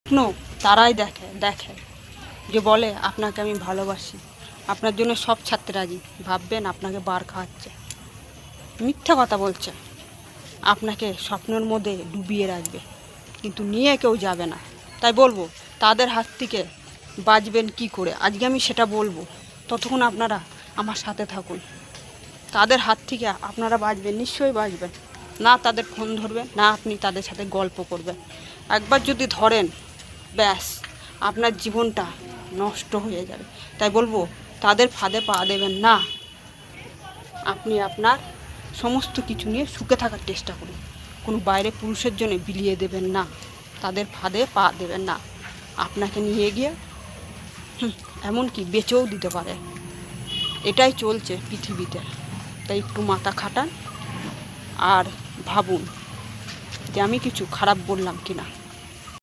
স্বপ্ন তারাই দেখে দেখে যে বলে আপনাকে আমি ভালোবাসি, আপনার জন্য সব ছাড়তে রাজি, ভাববেন আপনাকে বার খাওয়াচ্ছে, মিথ্যা কথা বলছে, আপনাকে স্বপ্নের মধ্যে ডুবিয়ে রাখবে, কিন্তু নিয়ে কেউ যাবে না। তাই বলবো তাদের হাত থেকে বাঁচবেন কি করে, আজকে আমি সেটা বলবো। ততক্ষণ আপনারা আমার সাথে থাকুন। তাদের হাত থেকে আপনারা বাঁচবেন, নিশ্চয়ই বাঁচবেন। না তাদের ফোন ধরবেন, না আপনি তাদের সাথে গল্প করবেন। একবার যদি ধরেন, ব্যাস আপনার জীবনটা নষ্ট হয়ে যাবে। তাই বলবো তাদের ফাঁদে পা দেবেন না। আপনি আপনার সমস্ত কিছু নিয়ে সুখে থাকার চেষ্টা করুন। কোনো বাইরে পুরুষের জন্য বিলিয়ে দেবেন না, তাদের ফাঁদে পা দেবেন না। আপনাকে নিয়ে গিয়ে এমনকি বেচেও দিতে পারে। এটাই চলছে পৃথিবীতে। তাই একটু মাথা খাটান আর ভাবুন যে আমি কিছু খারাপ বললাম কিনা।